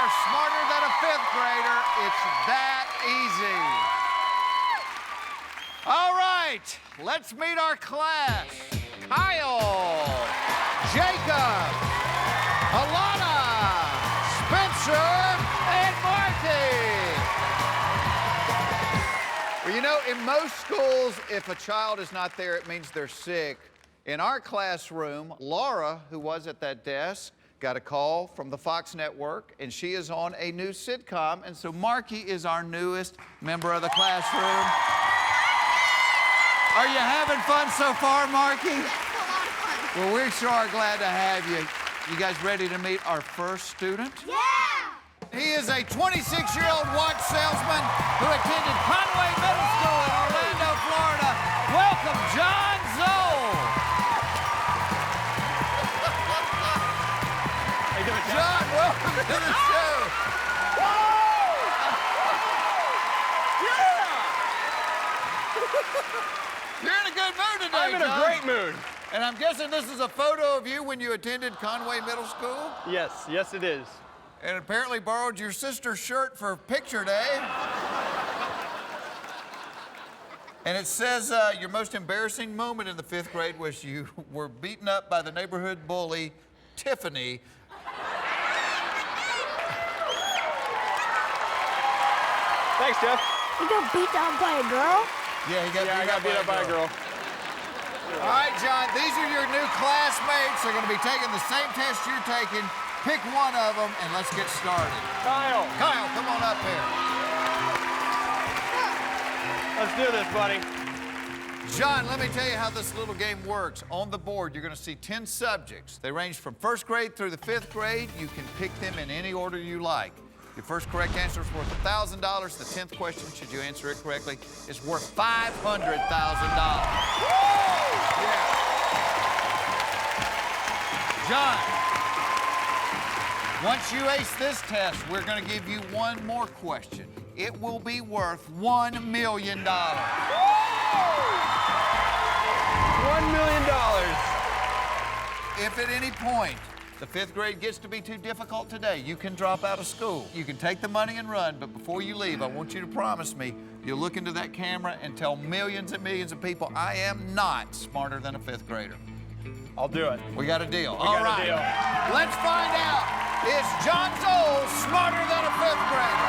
are smarter than a fifth grader. It's that easy. All right, let's meet our class. Kyle, Jacob, Alana, Spencer, and Marky. Well, you know, in most schools, if a child is not there, it means they're sick. In our classroom, Laura, who was at that desk, got a call from the Fox network, and she is on a new sitcom, and so Marky is our newest member of the classroom. Are you having fun so far, Marky? Yes, a lot of fun. Well, we sure are glad to have you. You guys ready to meet our first student? Yeah! He is a 26-year-old watch salesman who attended Conway Middle School in Orlando, Florida. Welcome, John Zoll. John, welcome to the show. You're in a good mood today, I'm in a great mood. And I'm guessing this is a photo of you when you attended Conway Middle School? Yes, yes it is. And apparently borrowed your sister's shirt for picture day. And it says your most embarrassing moment in the fifth grade was you were beaten up by the neighborhood bully, Tiffany. Thanks, Jeff. You got beat down by a girl? Yeah, he got I got beat up by a girl. All right, John, these are your new classmates. They're going to be taking the same test you're taking. Pick one of them, and let's get started. Kyle. Kyle, come on up here. Let's do this, buddy. John, let me tell you how this little game works. On the board, you're going to see 10 subjects. They range from first grade through the fifth grade. You can pick them in any order you like. Your first correct answer is worth $1,000. The 10th question, should you answer it correctly, is worth $500,000. Yeah. John, once you ace this test, we're going to give you one more question. It will be worth $1 million. $1 million. If at any point the fifth grade gets to be too difficult today, you can drop out of school. You can take the money and run, but before you leave, I want you to promise me you'll look into that camera and tell millions and millions of people I am not smarter than a fifth grader. I'll do it. We got a deal. We got a deal. Let's find out. Is John Zoll smarter than a fifth grader?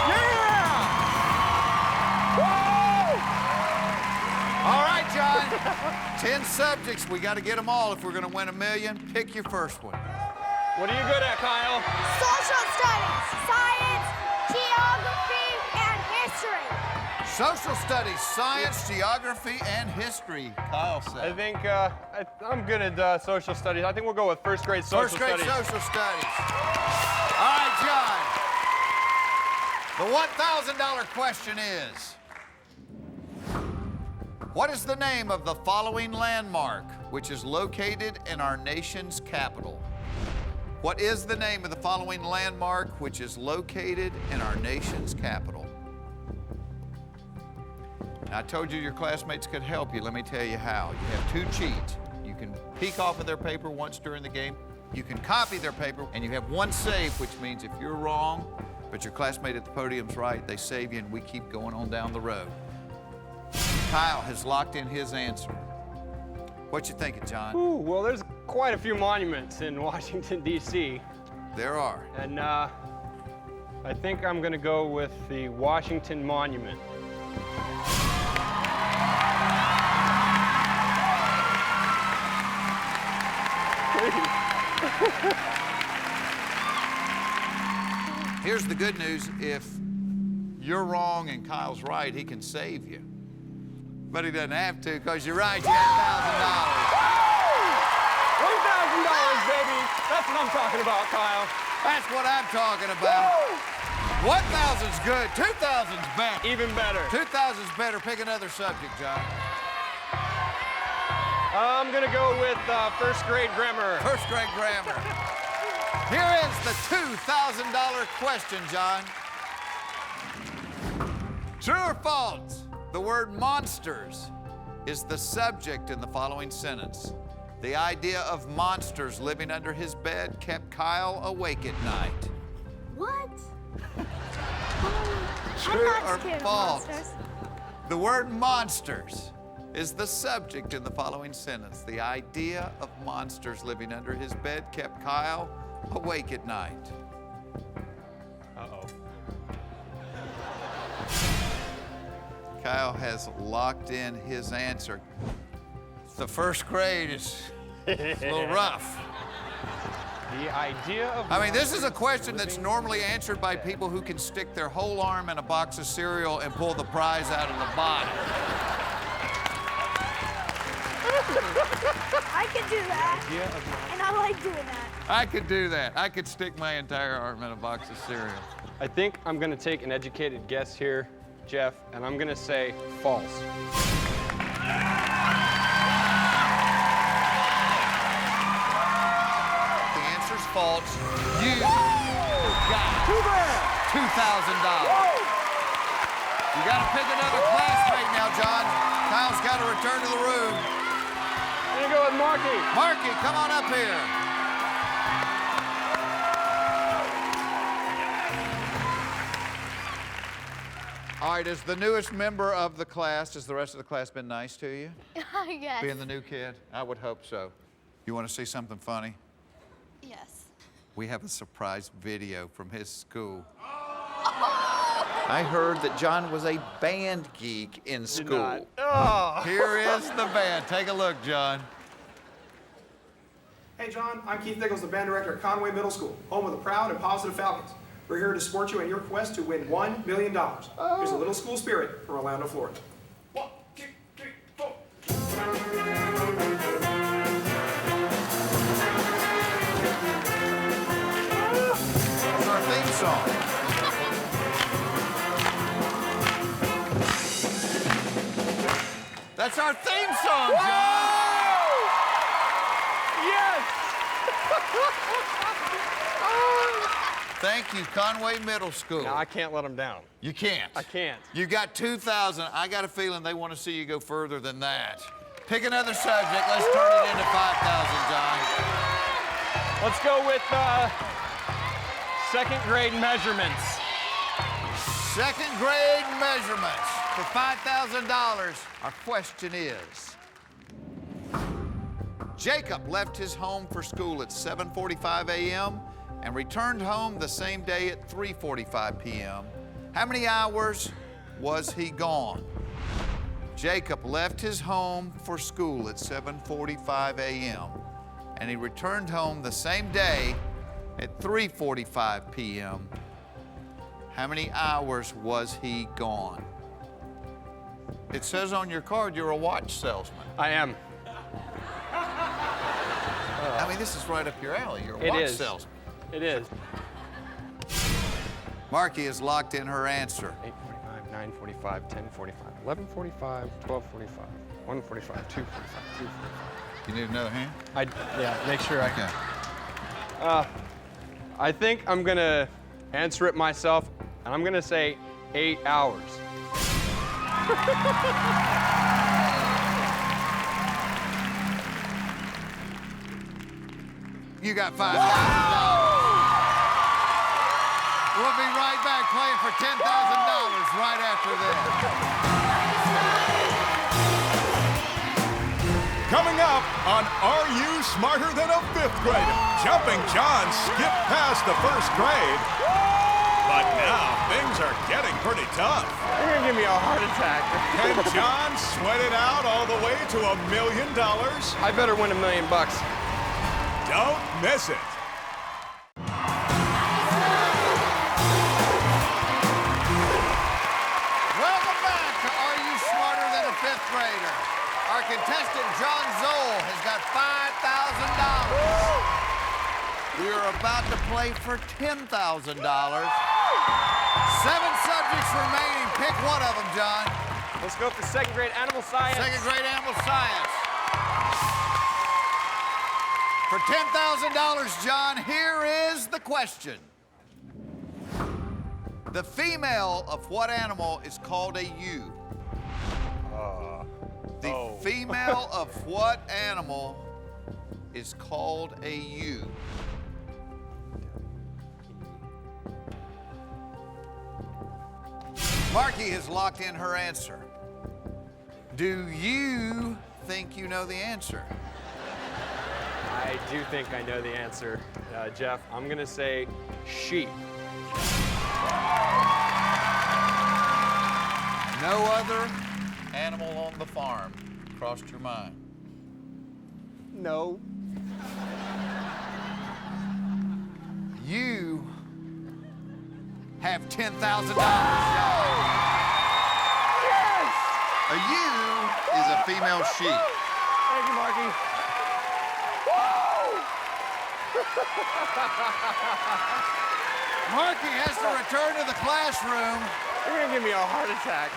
Yeah! All right, John. 10 subjects. We got to get them all if we're going to win $1 million. Pick your first one. What are you good at, Kyle? Social studies, science, geography, and history. Social studies, science, geography, and history. Kyle said. I think I'm good at social studies. I think we'll go with first grade social studies. First grade social studies. All right, John. The $1,000 question is, what is the name of the following landmark which is located in our nation's capital? What is the name of the following landmark which is located in our nation's capital? Now, I told you your classmates could help you. Let me tell you how. You have 2 cheats. You can peek off of their paper once during the game. You can copy their paper, and you have 1 save, which means if you're wrong, but your classmate at the podium's right, they save you, and we keep going on down the road. Kyle has locked in his answer. What you thinking, John? Ooh, well, there's quite a few monuments in Washington, D.C. There are. And I think I'm going to go with the Washington Monument. Here's the good news. If you're wrong and Kyle's right, he can save you. But he doesn't have to, because you're right, you have $1,000, baby. That's what I'm talking about, Kyle. $1,000. That's what I'm talking about. 1,000's good. 2,000's better. Even better. 2,000's better. Pick another subject, John. I'm going to go with first grade grammar. First grade grammar. Here is the $2,000 question, John. True or false? The word monsters is the subject in the following sentence. The idea of monsters living under his bed kept Kyle awake at night. What? True I'm or not scared of false? monsters. The word monsters is the subject in the following sentence. The idea of monsters living under his bed kept Kyle awake at night. Uh-oh. Kyle has locked in his answer. The first grade is a little rough. The idea of... I mean, this is a question that's normally answered by people who can stick their whole arm in a box of cereal and pull the prize out of the bottom. I can do that. And I like doing that. I could do that. I could stick my entire arm in a box of cereal. I think I'm gonna take an educated guess here, Jeff, and I'm gonna say false. False. You got $2,000. You got to pick another classmate now, John. Kyle's got to return to the room. I'm gonna go with Marky. Marky, come on up here. All right, as the newest member of the class, has the rest of the class been nice to you? Yes. Being the new kid? I would hope so. You want to see something funny? Yes. We have a surprise video from his school. I heard that John was a band geek in school. Here is the band. Take a look, John. Hey, John, I'm Keith Nichols, the band director at Conway Middle School, home of the proud and positive Falcons. We're here to support you in your quest to win $1 million. Here's a little school spirit from Orlando, Florida. 1, 2, 3, 4. That's our theme song. That's our theme song, John. Yes! Thank you, Conway Middle School. No, I can't let him down. You can't. I can't. You got 2,000. I got a feeling they want to see you go further than that. Pick another subject. Let's turn it into 5,000, John. Let's go with second grade measurements. Second grade measurements. For $5,000, our question is, Jacob left his home for school at 7:45 a.m. and returned home the same day at 3:45 p.m. How many hours was he gone? Jacob left his home for school at 7:45 a.m. and he returned home the same day at 3:45 p.m. How many hours was he gone? It says on your card you're a watch salesman. I am. I mean, this is right up your alley. You're a It watch is. salesman. It is. Marky has locked in her answer. 8:45, 9:45, 10:45, 11:45, 12:45, 1:45, 2:45, 2:45. You need another hand? Yeah, make sure I can. Okay. I think I'm gonna answer it myself, and I'm gonna say 8 hours. You got $5,000. We'll be right back playing for $10,000 right after this. Coming up on Are You Smarter Than a Fifth Grader? Jumping John skipped past the first grade, but now things are getting pretty tough. You're gonna give me a heart attack. Can John sweat it out all the way to $1 million? I better win $1 million. Don't miss it. Welcome back to Are You Smarter Than a Fifth Grader? Our contestant, John Zoll, has got $5,000. We are about to play for $10,000. 7 subjects remaining. Pick one of them, John. Let's go for second grade animal science. Second grade animal science. For $10,000, John, here is the question. The female of what animal is called a ewe? The female of what animal is called a U? Marky has locked in her answer. Do you think you know the answer? I do think I know the answer, Jeff. I'm gonna say sheep. No other animal on the farm crossed your mind? No. You have $10,000. Yes! A ewe is a female sheep. Thank you, Marky. Marky has to return to the classroom. You're gonna give me a heart attack.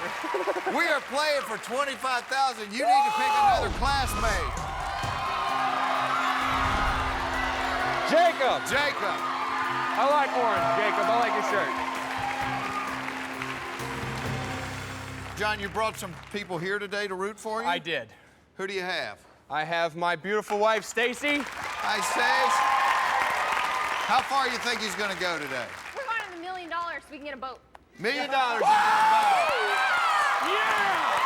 We are playing for $25,000. You need to pick another classmate. Jacob. Jacob. I like orange, Jacob. I like your shirt. John, you brought some people here today to root for you? I did. Who do you have? I have my beautiful wife, Stacy. Hi, Stace. How far you think he's going to go today? We're going to the $1 million so we can get a boat. $1 million. You can buy. Yeah!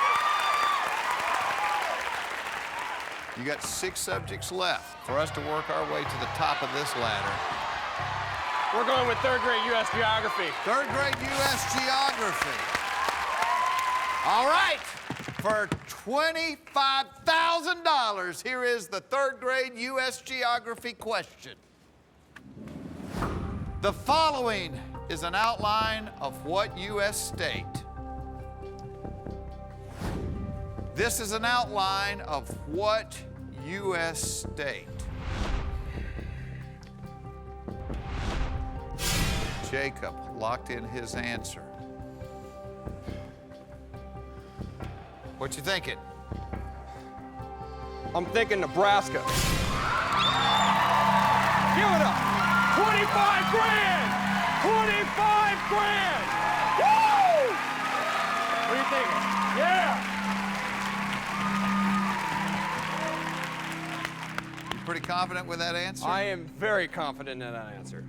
You got 6 subjects left for us to work our way to the top of this ladder. We're going with 3rd grade U.S. geography. 3rd grade U.S. geography. All right. For $25,000, here is the 3rd grade U.S. geography question. The following is an outline of what U.S. state? This is an outline of what U.S. state? Jacob locked in his answer. What you thinking? I'm thinking Nebraska. Give it up. 25 grand! 25 grand! Woo! What are you thinking? Yeah! You pretty confident with that answer? I am very confident in that answer.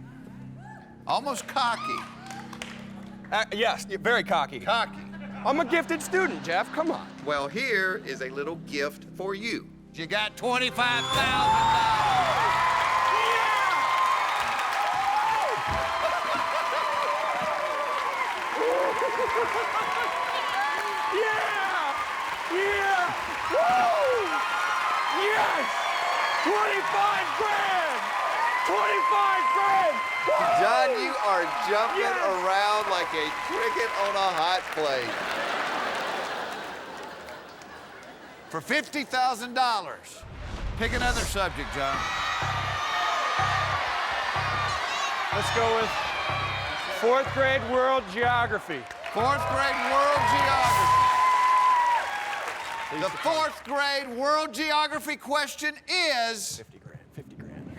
Almost cocky. Yes, very cocky. Cocky. I'm a gifted student, Jeff. Come on. Well, here is a little gift for you. You got $25,000. Yeah! Yeah! Woo! Yes! 25 grand! 25 grand! John, you are jumping around like a cricket on a hot plate. For $50,000. Pick another subject, John. Let's go with 4th grade world geography. 4th grade world geography. The 4th grade world geography question is... 50 grand, 50 grand.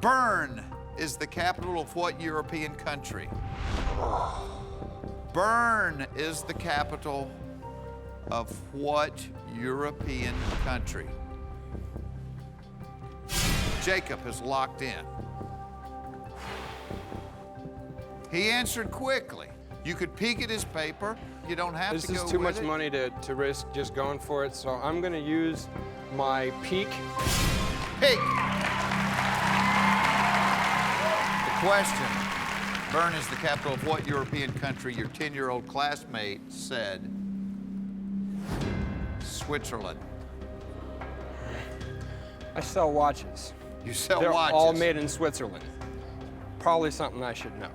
Bern is the capital of what European country? Bern is the capital of what European country? Jacob has locked in. He answered quickly. You could peek at his paper. You don't have to go with it. This is too much money to risk just going for it, so I'm gonna use my peek. Peek. The question, Bern is the capital of what European country? Your 10-year-old classmate said Switzerland. I sell watches. You sell They're watches. all made in Switzerland. Probably something I should know.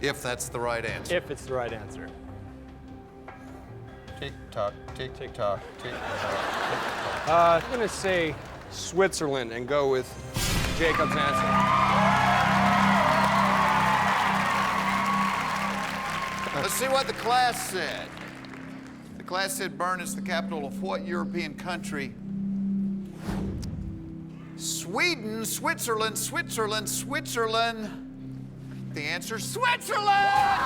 If that's the right answer. If it's the right answer. Tick-tock, tick-tock, tick-tock. I'm gonna say Switzerland and go with Jacob's answer. Let's see what the class said. The class said Bern is the capital of what European country? Sweden, Switzerland, Switzerland, Switzerland. The answer, Switzerland!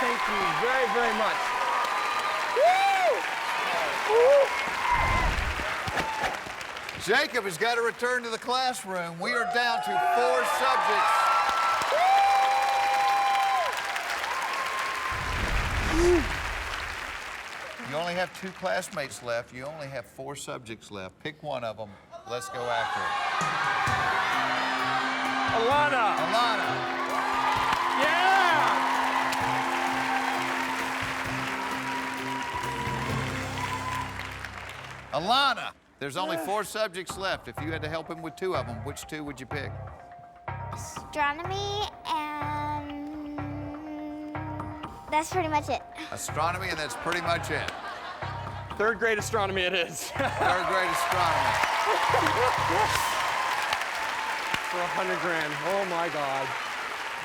Thank you very, very much. Jacob has got to return to the classroom. We are down to 4 subjects. You only have 2 classmates left. You only have 4 subjects left. Pick one of them. Let's go after it. Alana. Alana. Yeah. Alana, there's only 4 subjects left. If you had to help him with 2 of them, which 2 would you pick? Astronomy and that's pretty much it. Astronomy, and that's pretty much it. 3rd grade astronomy it is. 3rd grade astronomy. For $100 grand. Oh my God.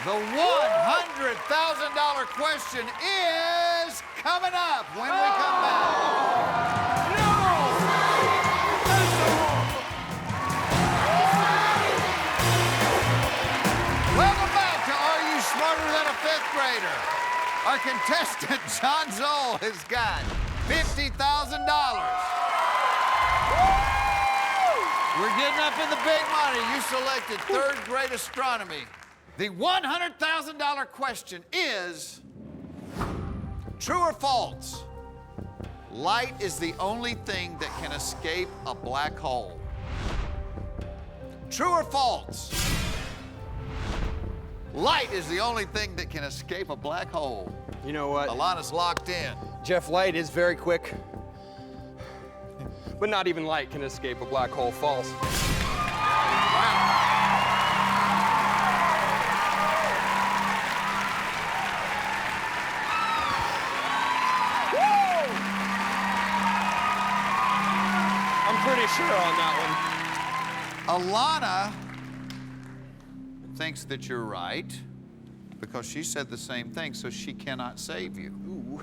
The $100,000 question is coming up when we come back. Welcome back to Are You Smarter Than a 5th Grader? Our contestant, John Zoll, has got $50,000. We're getting up in the big money. You selected 3rd grade astronomy. The $100,000 question is, true or false? Light is the only thing that can escape a black hole. True or false? Light is the only thing that can escape a black hole. You know what? Alana's locked in. Jeff, light is very quick. But not even light can escape a black hole. False. I'm pretty sure on that one. Alana thinks that you're right because she said the same thing, so she cannot save you. Ooh.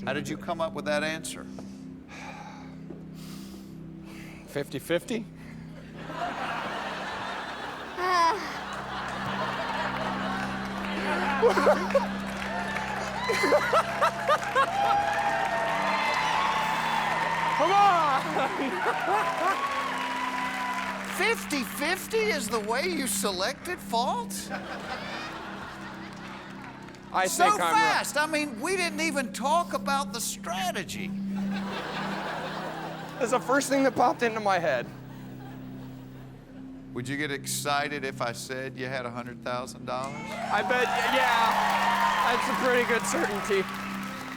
How did you come up with that answer? 50-50? Come on! 50-50 is the way you selected false? I So think I'm right. fast. I mean, we didn't even talk about the strategy. That's the first thing that popped into my head. Would you get excited if I said you had $100,000? I bet, yeah, that's a pretty good certainty.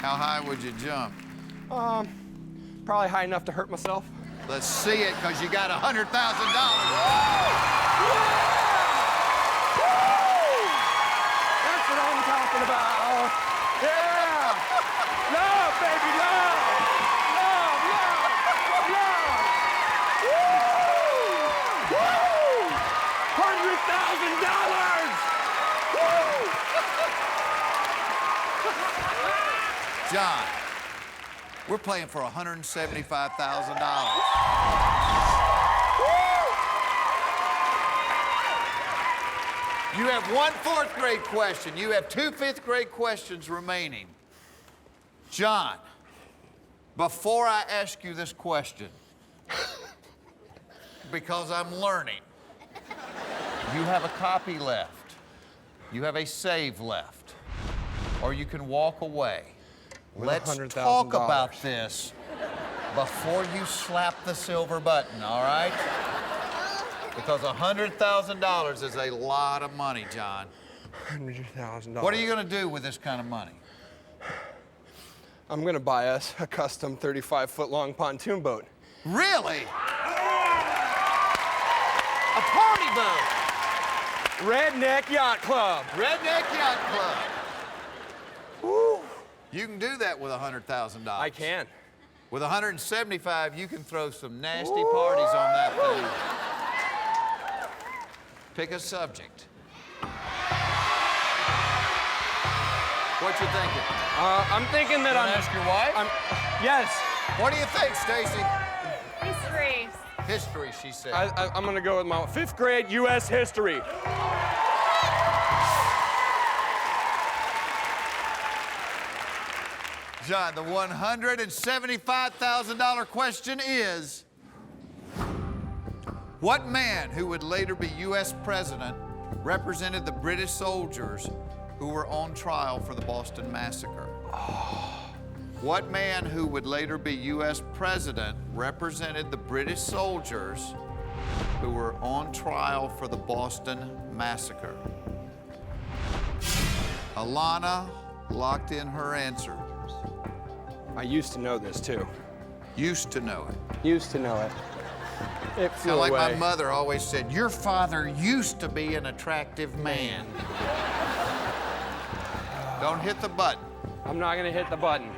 How high would you jump? Probably high enough to hurt myself. Let's see it, because you got $100,000. That's what I'm talking about. Yeah! Love, baby, love! Love, love, love! Woo! Woo! $100,000! Woo! John, we're playing for $175,000. You have 1 4th grade question. You have 2 5th grade questions remaining. John, before I ask you this question, because I'm learning, you have a copy left. You have a save left. Or you can walk away. With Let's $100,000. talk about this before you slap the silver button, all right? Because $100,000 is a lot of money, John. $100,000. What are you going to do with this kind of money? I'm gonna buy us a custom 35-foot-long pontoon boat. Really? A party boat. Redneck Yacht Club. Redneck Yacht Club. Woo. You can do that with $100,000. I can. With $175,000, you can throw some nasty parties on that thing. Pick a subject. What you thinking? I'm thinking that Wanna ask your wife? Yes. What do you think, Stacy? History. History, she said. I'm gonna go with my 5th grade U.S. history. John, the $175,000 question is, what man who would later be U.S. president represented the British soldiers who were on trial for the Boston Massacre? What man who would later be U.S. president represented the British soldiers who were on trial for the Boston Massacre? Alana locked in her answer. I used to know this, too. Used to know it. Used to know it. It flew Like away. my mother always said, your father used to be an attractive man. Don't hit the button. I'm not gonna hit the button.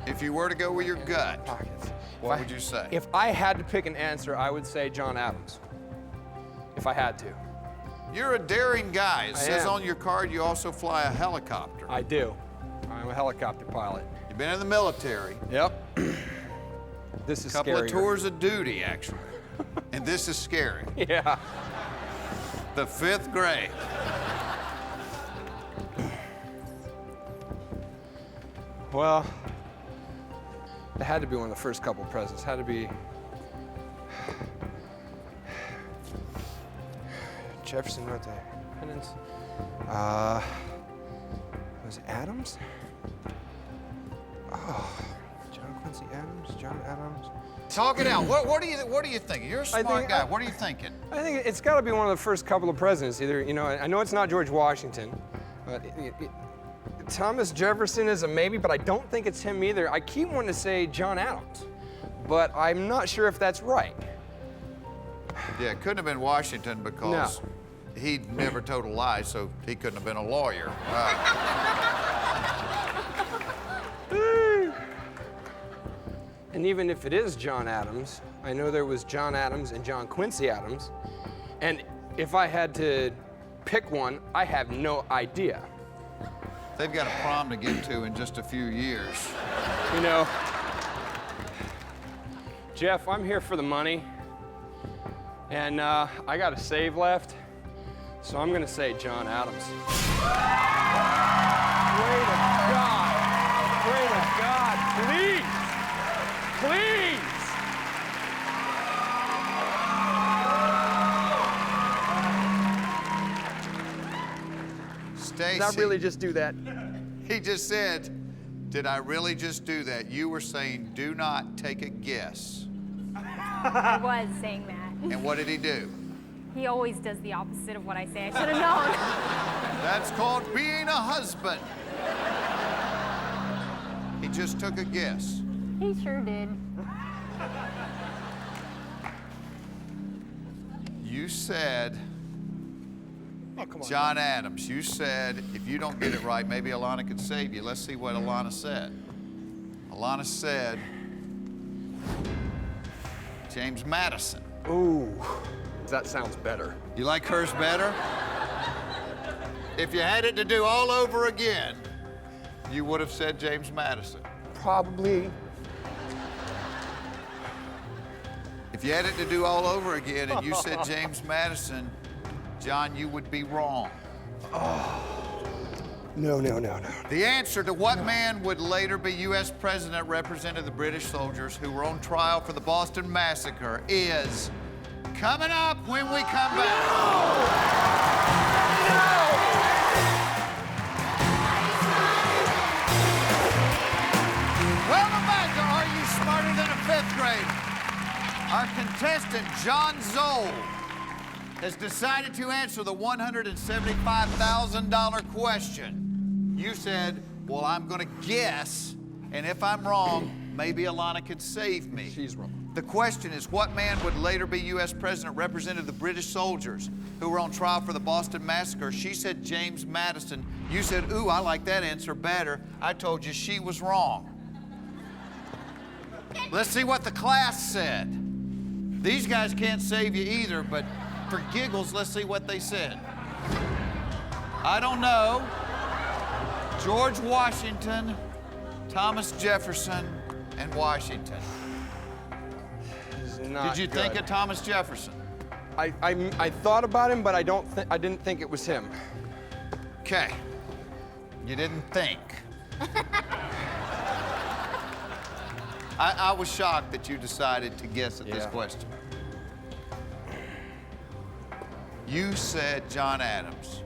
If you were to go with your gut, Pockets. what would you say? If I had to pick an answer, I would say John Adams. If I had to. You're a daring guy. It I says am. on your card you also fly a helicopter. I do. I'm a helicopter pilot. You've been in the military. Yep. This is A couple of scarier. tours of duty, actually. And this is scary. Yeah. The 5th grade. Well, it had to be one of the first couple of presidents. Had to be Jefferson wrote the Independence. Was it Adams? Oh, John Quincy Adams. John Adams. Talk it out. What do you think? You're a smart think guy. What are you thinking? I think it's got to be one of the first couple of presidents. Either, you know, I know it's not George Washington, but Thomas Jefferson is a maybe, but I don't think it's him either. I keep wanting to say John Adams, but I'm not sure if that's right. Yeah, it couldn't have been Washington because he never told a lie, so he couldn't have been a lawyer. And even if it is John Adams, I know there was John Adams and John Quincy Adams, and if I had to pick one, I have no idea. They've got a prom to get to in just a few years. You know, Jeff, I'm here for the money, and I got a save left, so I'm gonna say John Adams. Pray to God, pray to God, please, please. Stacy, Did I really just do that? he just said, did I really just do that? You were saying, do not take a guess. I was saying that. And what did he do? He always does the opposite of what I say. I should have known. That's called being a husband. He just took a guess. He sure did. You said Oh, come on. John Adams. You said if you don't get it right, maybe Alana could save you. Let's see what Alana said. Alana said James Madison. Ooh, that sounds better. You like hers better? If you had it to do all over again, you would have said James Madison. Probably. If you had it to do all over again and you said James Madison, John, you would be wrong. No. The answer to what man would later be U.S. president represented the British soldiers who were on trial for the Boston Massacre is coming up when we come back. Welcome back to Are You Smarter Than a Fifth Grader? Our contestant, John Zoll, has decided to answer the $175,000 question. You said, well, I'm going to guess, and if I'm wrong, maybe Alana could save me. She's wrong. The question is, what man would later be U.S. president represented the British soldiers who were on trial for the Boston Massacre? She said James Madison. You said, ooh, I like that answer better. I told you she was wrong. Let's see what the class said. These guys can't save you either, but for giggles, let's see what they said. I don't know. George Washington, Thomas Jefferson, and Washington. This is not Did you think good. of Thomas Jefferson? I thought about him, but I didn't think it was him. Okay. You didn't think. I was shocked that you decided to guess at this question. You said John Adams.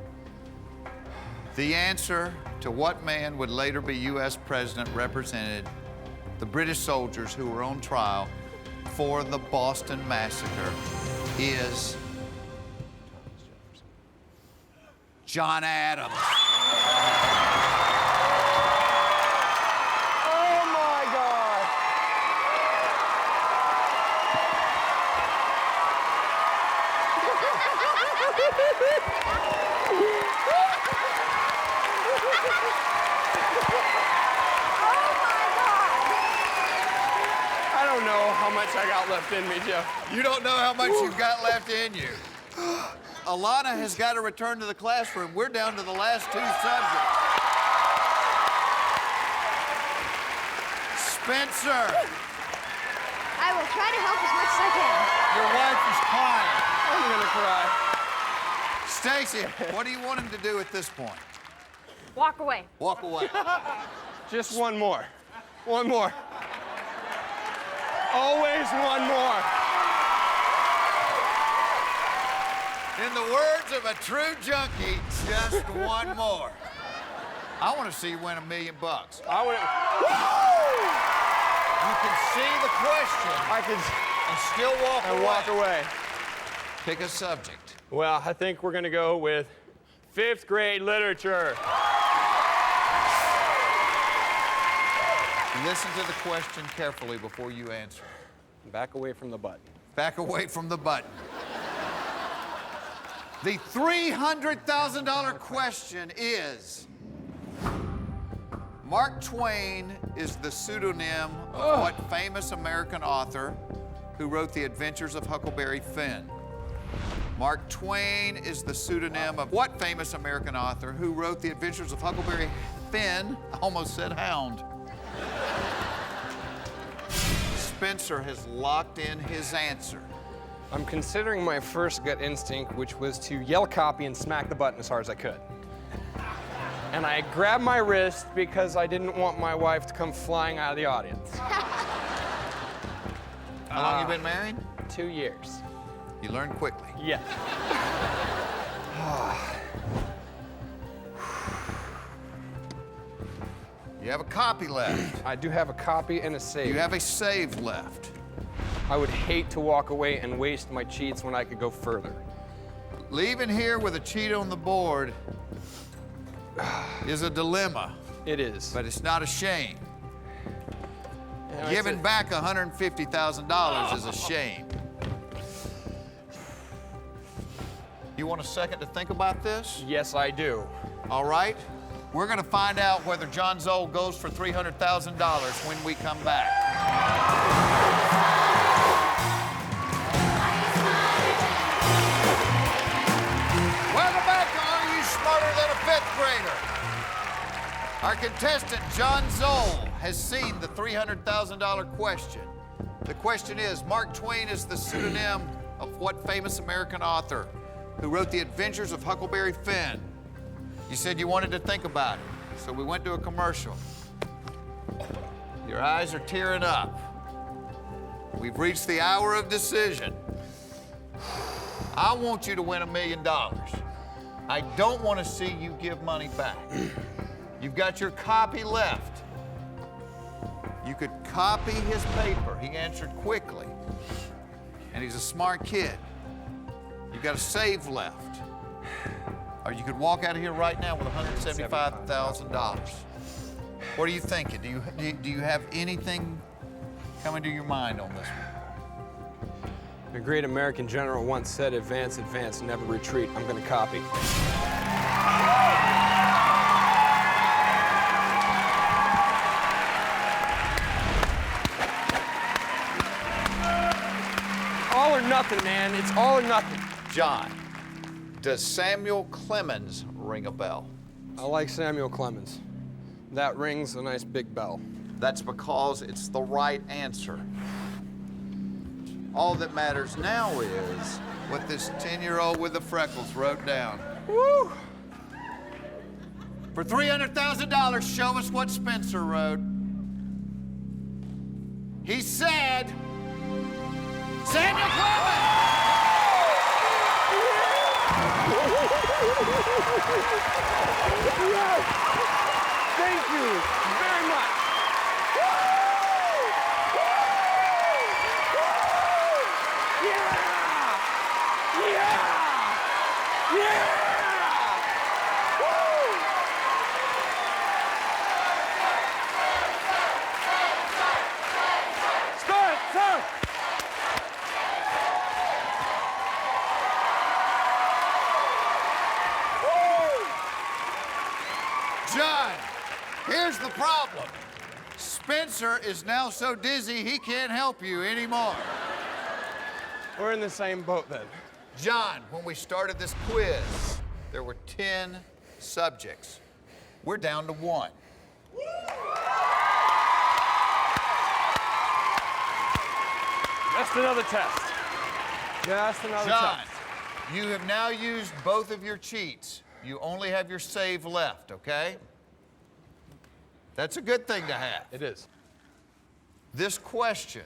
The answer to what man would later be U.S. president represented the British soldiers who were on trial for the Boston Massacre is John Adams. Oh my God. I don't know how much I got left in me, Jeff. You don't know how much you've got left in you. Alana has got to return to the classroom. We're down to the last two subjects. Spencer, I will try to help as much as I can. your wife is crying. I'm gonna cry. Stacy, what do you want him to do at this point? Walk away. Walk away. Just one more. One more. Always one more. In the words of a true junkie, just one more. I want to see you win $1 million. I would. You can see the question I could. and still walk And away. walk away. Pick a subject. Well, I think we're gonna go with 5th grade literature. Listen to the question carefully before you answer. Back away from the button. Back away from the button. The $300,000 question is, Mark Twain is the pseudonym of what famous American author who wrote The Adventures of Huckleberry Finn? Mark Twain is the pseudonym of what famous American author who wrote The Adventures of Huckleberry Finn? I almost said hound. Spencer has locked in his answer. I'm considering my first gut instinct, which was to yell copy and smack the button as hard as I could. And I grabbed my wrist because I didn't want my wife to come flying out of the audience. How long you been married? 2 years. You learn quickly. Yes. You have a copy left. I do have a copy and a save. You have a save left. I would hate to walk away and waste my cheats when I could go further. Leaving here with a cheat on the board is a dilemma, It is. but it's not a shame. And Giving back $150,000 is a shame. You want a second to think about this? Yes, I do. All right. We're going to find out whether John Zoll goes for $300,000 when we come back. Welcome back to Are You Smarter Than a Fifth Grader? Our contestant, John Zoll, has seen the $300,000 question. The question is, Mark Twain is the pseudonym of what famous American author who wrote The Adventures of Huckleberry Finn? You said you wanted to think about it, so we went to a commercial. Your eyes are tearing up. We've reached the hour of decision. I want you to win $1 million. I don't want to see you give money back. You've got your copy left. You could copy his paper. He answered quickly, and he's a smart kid. You've got a save left. Or you could walk out of here right now with $175,000. What are you thinking? Do you have anything coming to your mind on this one? A great American general once said, advance, advance, never retreat. I'm going to copy. All or nothing, man. It's all or nothing. John, does Samuel Clemens ring a bell? I like Samuel Clemens. That rings a nice big bell. That's because it's the right answer. All that matters now is what this 10-year-old with the freckles wrote down. Woo! For $300,000, show us what Spencer wrote. He said Samuel Clemens. Yes! Thank you very much. Yeah! Yeah! Yeah! Sir! John, here's the problem. Spencer is now so dizzy he can't help you anymore. We're in the same boat then. John, when we started this quiz, there were 10 subjects. We're down to 1. Just another test. Just another John, test. you have now used both of your cheats. You only have your save left, okay? That's a good thing to have. It is. This question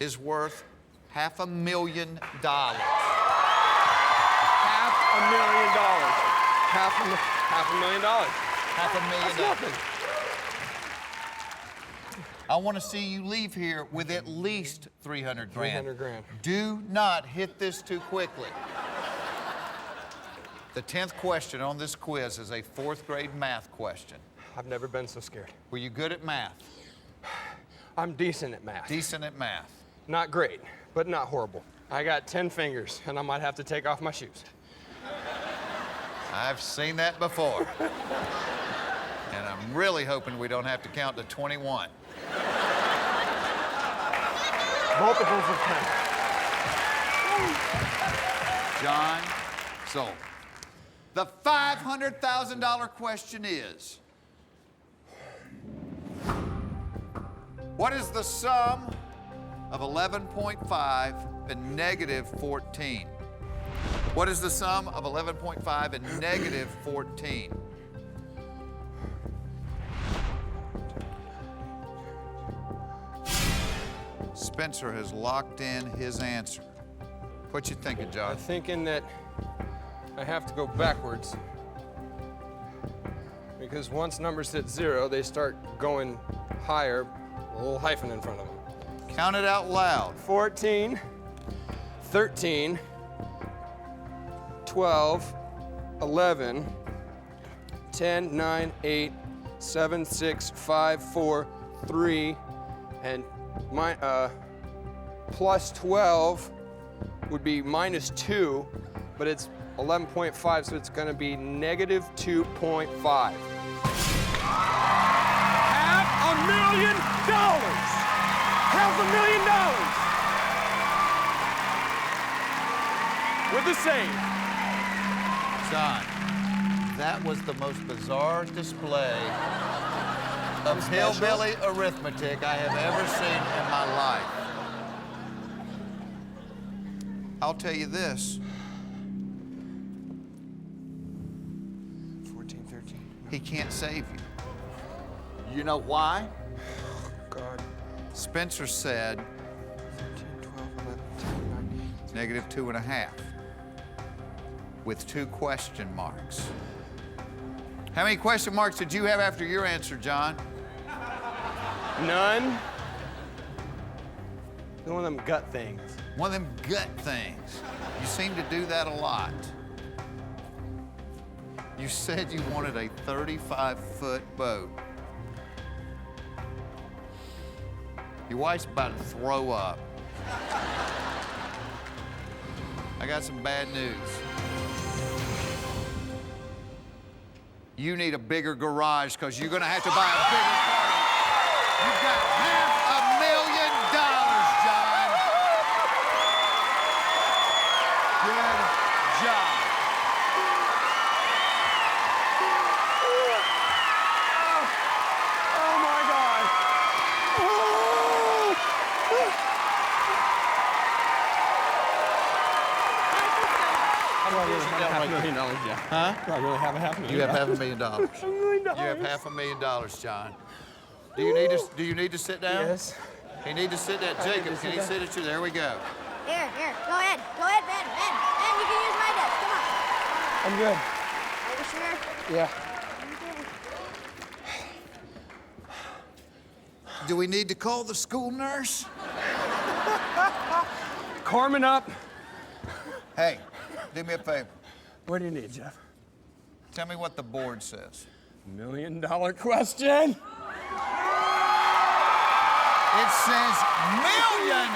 is worth $500,000. $500,000. $500,000. $500,000. That's nothing. I want to see you leave here with at least 300 grand. 300 grand. Do not hit this too quickly. The 10th question on this quiz is a 4th grade math question. I've never been so scared. Were you good at math? I'm decent at math. Decent at math. Not great, but not horrible. I got 10 fingers, and I might have to take off my shoes. I've seen that before. And I'm really hoping we don't have to count to 21. Multiples of 10. John Zoll. The $500,000 question is, what is the sum of 11.5 and negative 14? What is the sum of 11.5 and negative 14? Spencer has locked in his answer. What you thinking, John? I'm thinking that I have to go backwards. Because once numbers hit 0, they start going higher, a little hyphen in front of them. Count it out loud. 14, 13, 12, 11, 10, 9, 8, 7, 6, 5, 4, 3, and plus 12 would be minus 2, but it's 11.5, so it's going to be negative 2.5. $500,000. $500,000. With the save. John, that was the most bizarre display of hillbilly arithmetic I have ever seen in my life. I'll tell you this. 14, 13. He can't save you. You know why? God. Spencer said 13, 12, 11, 10, 9, negative 2.5 with 2 question marks. How many question marks did you have after your answer, John? None. One of them gut things. One of them gut things. You seem to do that a lot. You said you wanted a 35-foot boat. Your wife's about to throw up. I got some bad news. You need a bigger garage because you're going to have to buy a bigger car. You've got $500,000, John. Good job. Oh my God. Do I really have $500,000? Yeah. Huh? Do I really have $500,000? You have $500,000. You have $500,000, John. Do you need to sit down? Yes. He need to sit down. Jacob, can he sit at you? There we go. Here. Go ahead. Go ahead, Ben. Ben, you can use my desk. Come on. I'm good. Are you sure? Yeah. Okay. Do we need to call the school nurse? Carmen up. Hey, do me a favor. What do you need, Jeff? Tell me what the board says. $1 million question. It says $1 million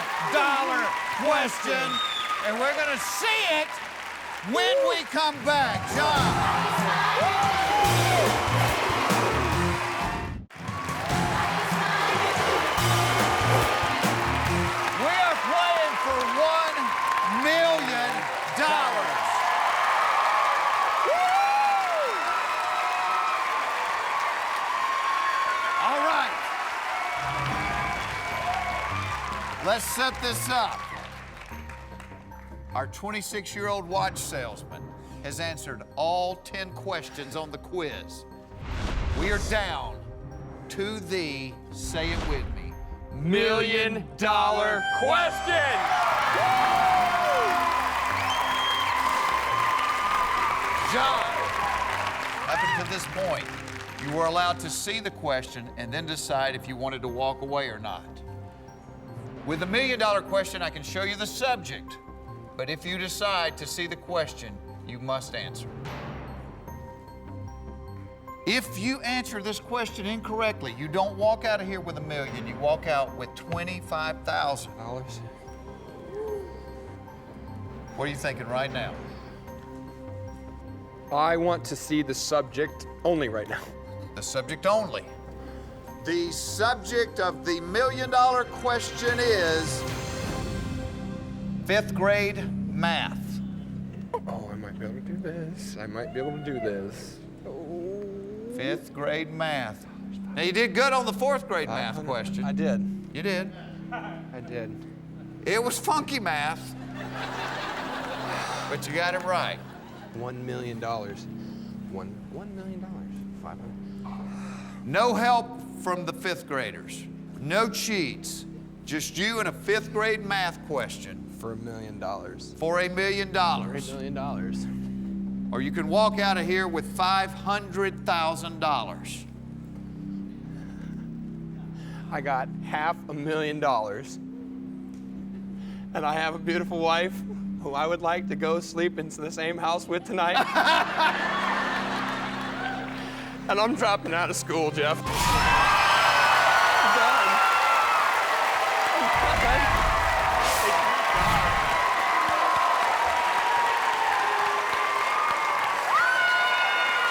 question, and we're gonna see it when we come back. John. We are playing for $1 million. All right. Let's set this up. Our 26-year-old watch salesman has answered all 10 questions on the quiz. We are down to the, say it with me, $1 million question. John, up until this point, you were allowed to see the question and then decide if you wanted to walk away or not. With the $1 million question, I can show you the subject, but if you decide to see the question, you must answer. If you answer this question incorrectly, you don't walk out of here with $1 million, you walk out with $25,000. What are you thinking right now? I want to see the subject only right now. The subject only. The subject of the $1 million question is 5th grade math. Oh, I might be able to do this. I might be able to do this. Oh. 5th grade math. Now, you did good on the 4th grade math question. I did. You did. I did. It was funky math, but you got it right. $1 million. $1 million. 500. No help from the 5th graders. No cheats. Just you and a 5th grade math question. For $1 million. For $1 million. $1 million. Or you can walk out of here with $500,000. I got $500,000. And I have a beautiful wife who I would like to go sleep in the same house with tonight. And I'm dropping out of school, Jeff. I'm done.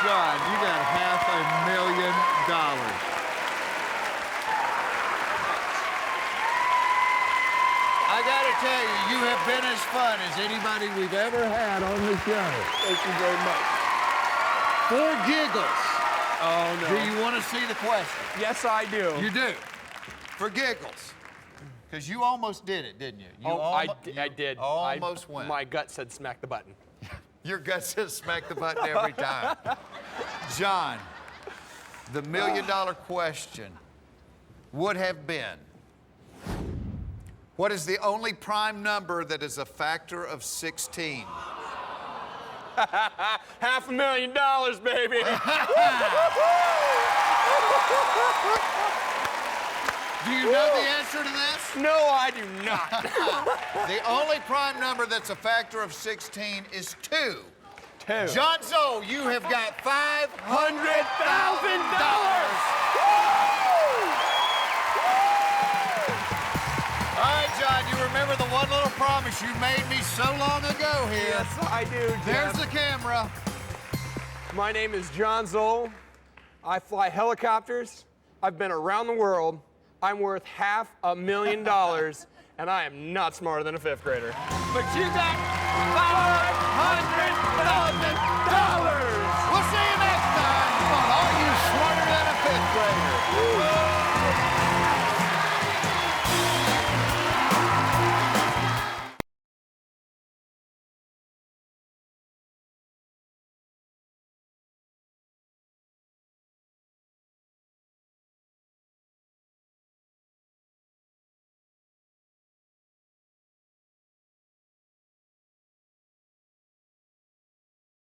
John, you got $500,000. I gotta tell you, you have been as fun as anybody we've ever had on the show. Thank you very much. For giggles. Oh, no. Do you want to see the question? Yes, I do. You do. For giggles. Because you almost did it, didn't you? I did. Almost went. My gut said smack the button. Your gut says smack the button every time. John, the $1 million question would have been, what is the only prime number that is a factor of 16? $500,000, baby. Do you know the answer to this? No, I do not. The only prime number that's a factor of 16 is 2. 2. John Zoll, you have got $500,000. All right, John, you remember the one little promise you made me so long ago here. Yes, I do, Jeff. There's the camera. My name is John Zoll. I fly helicopters. I've been around the world. I'm worth $500,000, and I am not smarter than a 5th grader. But you got $500,000.